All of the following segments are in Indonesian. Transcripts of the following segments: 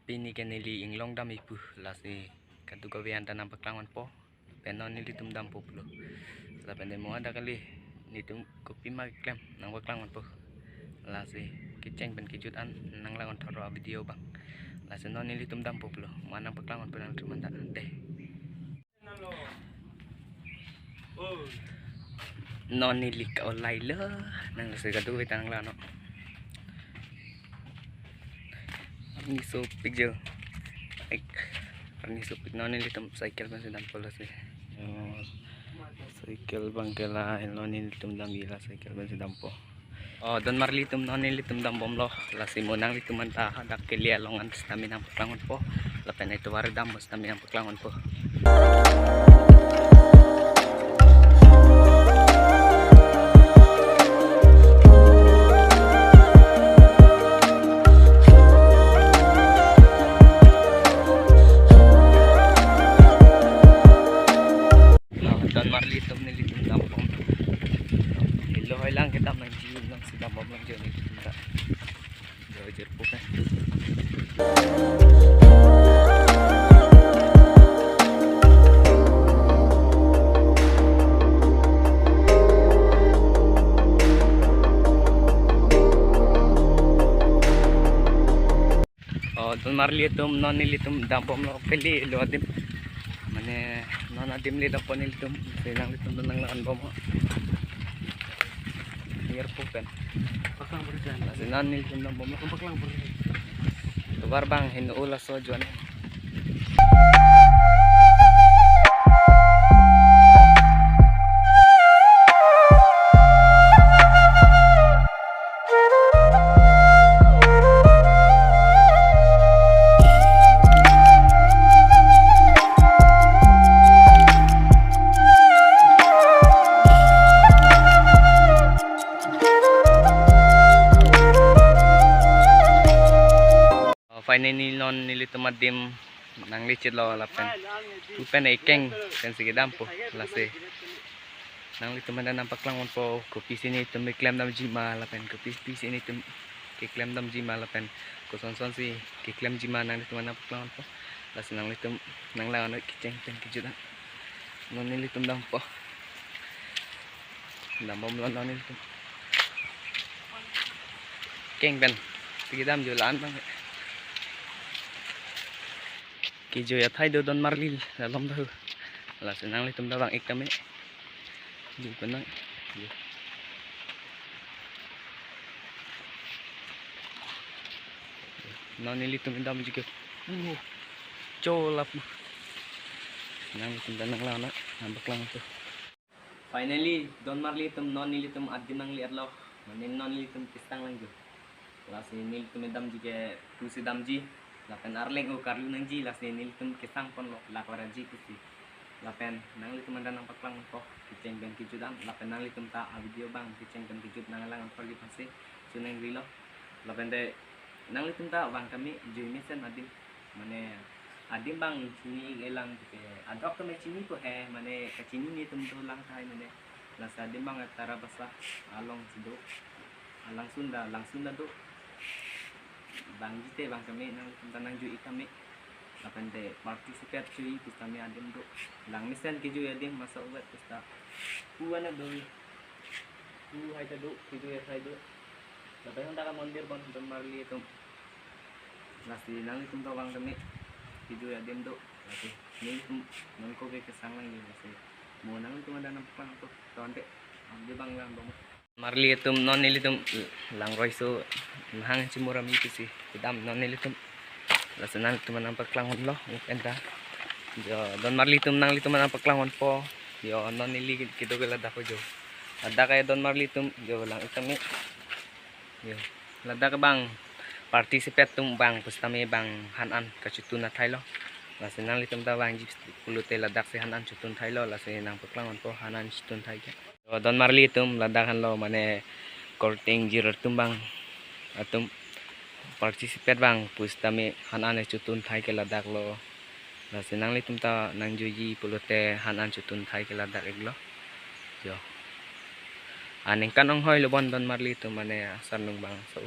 Pini kanili inglong dam ipu lasi katuga wianta nam paklangon po penon nili tum dam poplo la pende mo ada kali nitum kopi mag klem nang paklangon po lasi kiceng ben kijutan nang langon tharo video bang lasi non nili tum dam poplo manang paklangon po nang tumanda deh non nili ka olay la nang lasi katuga witan nang lano ni so picture ni so pic non nili tum cycle ban sedang polos ni cycle bang kala non nili tum dam gila cycle ban sedang po don marli tum non nili tum dam bom lo lasi monang li tumanta hadak kelia longan stamina paklangon po lapen itu war dam stamina paklangon po marlitum nilitum dampom iloy lang kita main jiun lang si dampom lang dyan kita jauh po kan don marlitum non nilitum dampom lo pili lo adim mane non adim li dampom nilitum silang litum nang laan bomo hier po kan paklang berjan sinan nilitum dampom lo paklang berjan tubar bang hinuulas so juan finally non nilitum adim nang licit lo lapen upen ikeng kan sige dampo lase nang litum nang paklangon po kopi sini tum klem dam jima lapen kopi sini tum klem dam jima lapen ko son si klem jima nang litum nang paklangon po lase nang litum nang lawan kiceng pen kijudan non nilitum dampo dambom lo non nilitum keng ben sige dam jualan bang kijo ya thay do don marlil dalam dah lah senang litum dah bang ik kami di penang non litum dam juga colap senang litum dan nang lana nampak lang tu finally don marlitum non litum adim nang liar lo manin non litum pistang lang jo lah sini litum dam juga tusi damji lapen arleng o karlu nang ji las nil tum kisang pon lo lakwaran ji kusi lapen nang litum anda nang paklang po kiceng ben kijudam lapen nang litum ta video bang kiceng ben kijud nang lang pergi pasti suneng rilo lapen de nang litum ta bang kami jumi sen adim mane adim bang sini elang ke adok kami sini ko mane kacini ni tum to lang thai mane las adim bang tara basa along sido alang sunda do bang jite bang kami nang tanang jui kami lapan de participate jui kami adim do lang misen kiju adim masa ubat pesta kuana do hai ta do kiju ya hai do lapan nang mondir bon don marli itu nasi nang itu to bang kami kiju adim do lagi ni nang ko ke kesang lang ni nasi mo nang itu ada nampang to tonte di bang lang do marli itu non nilitum lang roiso hang cimura mi si dam non nilitum lasanan itu manang paklangon lo upenta jo don marli tum nang litum manang paklangon po yo non nili kido gala dako jo ada kaya don marli tum jo lang itami yo lada ka bang participate tum bang pustami bang hanan kacutuna thailo lasanan litum ta bang pulute ladak se hanan cutun thailo lasanan paklangon po hanan cutun thai don marli tum ladakan lo mane korting jirar tumbang atum participate bang pustami hanan cutun thai ke ladak lo la senang litum ta nang juji pulute hanan cutun thai ke ladak eglo jo aning kanong hoy lo bon don marli tum mane asar nung bang so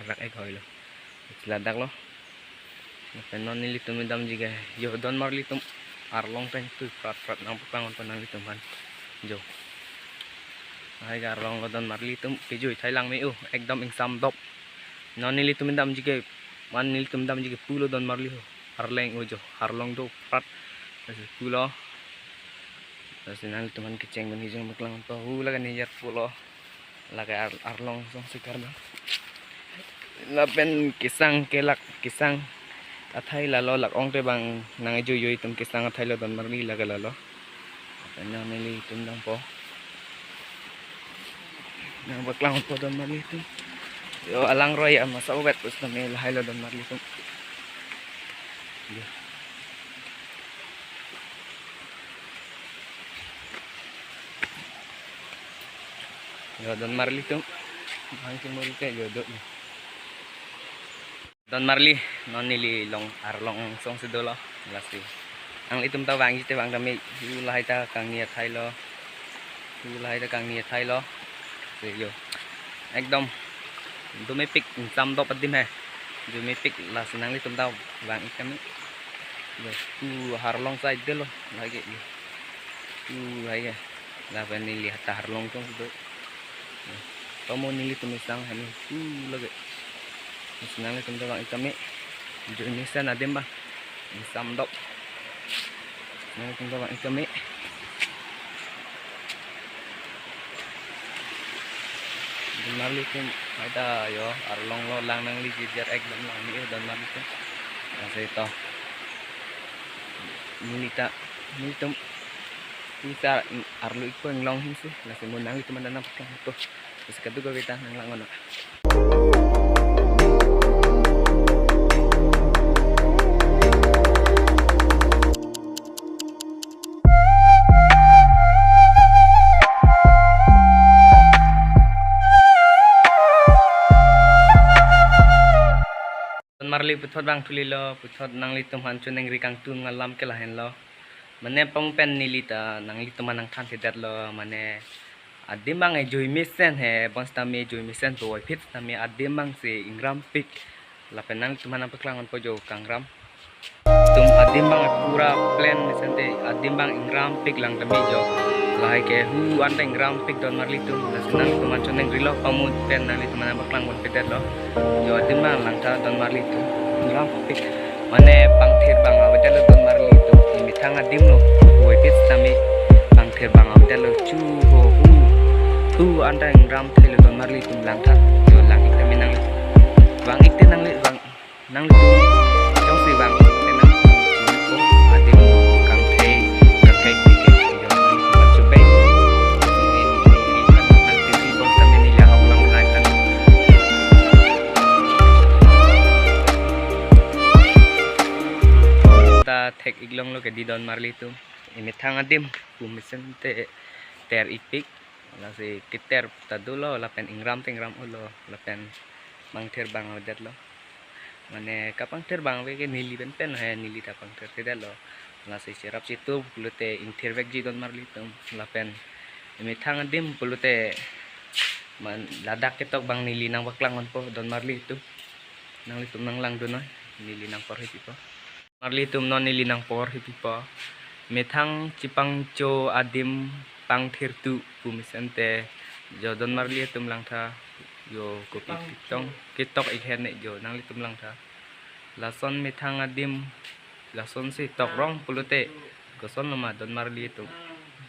rak ek hoy lo ladak lo Penon nilitum dam juga yo don marlitum arlong pen tu prat nang pangon panang litum han jo hai garlong lo don marlitum pijui thailang me ekdom insam dop non nilitum dam juga man nilitum dam juga pulo don marli ho harleng jo harlong do prat pulo nang teman keceng ban hijau maklang pa hula kan nijar pulo laga arlong song sikar ba lapen kisang kelak kisang athai lalo lak ong te bang nang ju yoi tum kisang athai lo don marli laga lalo nang nili tum dang po nang baklang po don marli tum yo alang roy masa ubet pus na me lahai lo don marli tum yo don marli tum hang simul te yo do Don Marli non nili long arlong song sedolo lasi ang itum ta wang ite wang kami ulai ta kang niat thai lo ulai ta kang niat thai lo yo ekdom domestic sam do padim he domestic lasi nang itum ta wang ik kami yo harlong side de lo lagi lagi la ben nili ta harlong song sedo tomo nili tumisang hani lagi senang itu bang kami Indonesia nadem bang sam dok senang itu bang kami Donmarli itu ada yo arlong lo lang nang li jar ek dan lang ni Donmarli itu saya tahu militum bisa arlu itu yang long sih nasi munang itu mana nampak itu terus kedua kita nang langon Marli puthot bang tuli lo puthot nang litum hancu neng rikang tun ngalam ke lahen lo mane pangpen nilita nang litum nang than tedat lo mane adim bang joy misen he bons tami joy misen to fit tami adim bang si ingram pik lapen nang litum nang peklangon pojo kangram tum adim bang pura plan misen te adim bang ingram pik lang tami jo lahai ke hu anda ingram pik don marli tum nang litum hancu neng rilo pamut pen nang litum nang peklangon tedat lo yo adim bang lang ta don marli tum ingram pik mane pangthir bang awda lo don marli tum mitang adim lo boy fit tami pangthir bang awda lo chu ho anda ingram thai lo don marli tum lang ta yo lang ik tami nang bang ik te nang li bang nang li tum trong si bang te nang ko adim kang thai ke yo man chu be nang ti si bos tami ni lang lang ngai tan ta thek iglong lo ke di don marli tum imithang adim kumisen te ter ipik lasi kiter tadulo lapen ingram tingram ulo lapen mang terbang odet lo mane kapang terbang we ke nili pen he nili tapang ter lo lasi sirap situ pulute intervek ji don marli tum lapen imithang adim pulute man ladak ketok bang nili nang baklangon po don marli tum nang litum nang lang donoy nili nang por hipi po marli tum non nili nang por hipi po mithang cipang cho adim pang thirtu pumisante jo don marli tum lang tha yo kopi pitong kitok ikhen ne jo nang litum lang tha lason mithang adim lason si tok rong pulute goson lama don marli tum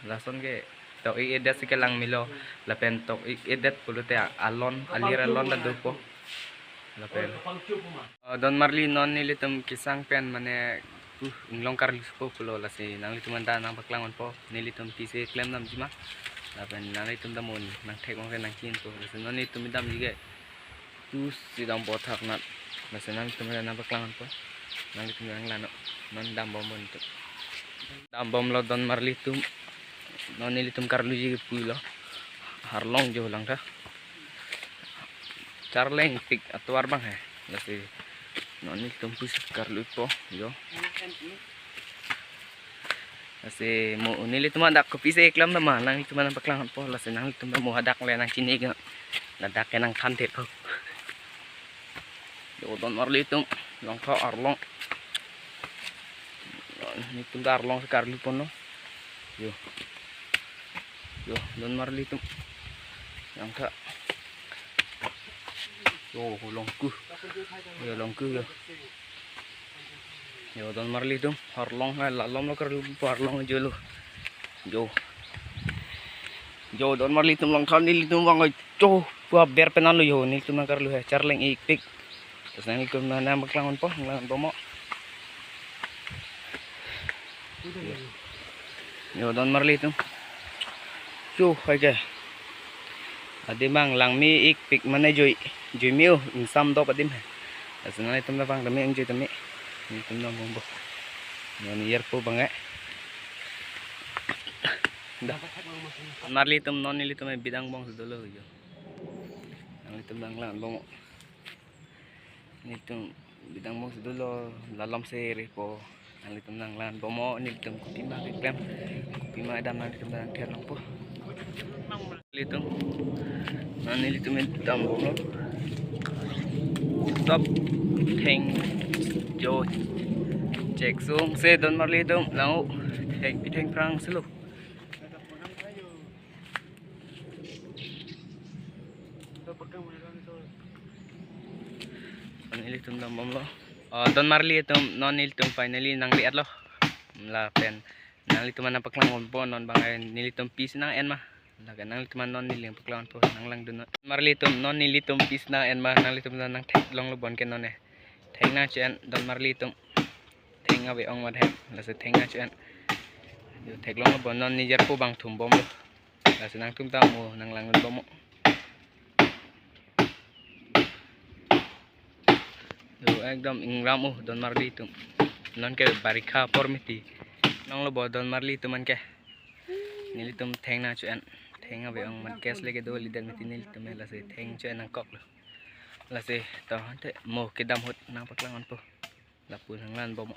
lason ke tok i edet sikelang milo lapen tok i edet pulute alon alir alon da dopo lapen don marli non nilitum kisang pen mane inglong karli po pulo lasi nang litum anda nang baklangon po nilitum pise klem nam jima lapen nang litum damon nang thek ong nang kin po lasi non litum dam jige tu sidang bothak nat lasi nang litum nang baklangon po nang litum nang lano non dam bomon tu dam bom lo don marli tum non nilitum karlu jige pulo harlong jo lang tha charleng pik atwar bang he lasi non litum pus karlu po yo lasi mo nili tuma dak kopi se eklam na malang tuma nang paklang po lasi nang tuma mo hadak le nang chinig na dak nang than thet po yo don marli tum long tho arlong nitum darlong sekali pun no. Yo. Yo, Don Marley tum. Yang kak. Yo, longku. Yo, longku yo. Yo, Don Marley tum. Harlong hai lalom lo kerlu harlong aja lo. Yo. Yo, Don Marley tum long thon ni tum wang yo. Gua biar penan lo yo ni tum nakar lo hai charling ik. Terus nanti tum na baklangon po, nglangon pomo. Yo, Don Marley tum. Yo, hai ade mang lang mi ik pik mana joy miu insam do padim hai asna itum na bang dami ang joy tami itum na bombo ni yer po bang dah Marley tum non nili tum bidang bong sedolo yo ang itum lang lang bong nitum bidang bong sedolo lalam seri po ang itum lang lang bomo ni itum kupima klem kupima dam nang itum lang ter lang po litum nanili tum tambo no stop thing jo check xuống xe Don Marley tum lao thing bị thing prang selu nanili tum tambo lo Don Marley tum nonil tum finally nang liat lo la pen nang tum na paklang po non bangay nilitum piece nang en mah laga nang litum non niling paklang po nang lang dun Marley tum non nilitum piece na en mah nang litum nang tek long lo bon ken non theng na chen Don Marley tum theng awe ong mad het la se theng na chen yo tek long lo bon non ni jar po bang thum bom lo la se nang tum ta mo nang lang bom mo yo ekdom ingram Don Marley tum non ke barikha pormiti nang lo bo Don Marley tum man ke nilitum theng na chen theng awe ong man kes lege do lidan miti nilitum la se theng chen nang kok lo la se to hante mo ke dam hot nang paklangon po la pu nang lan bom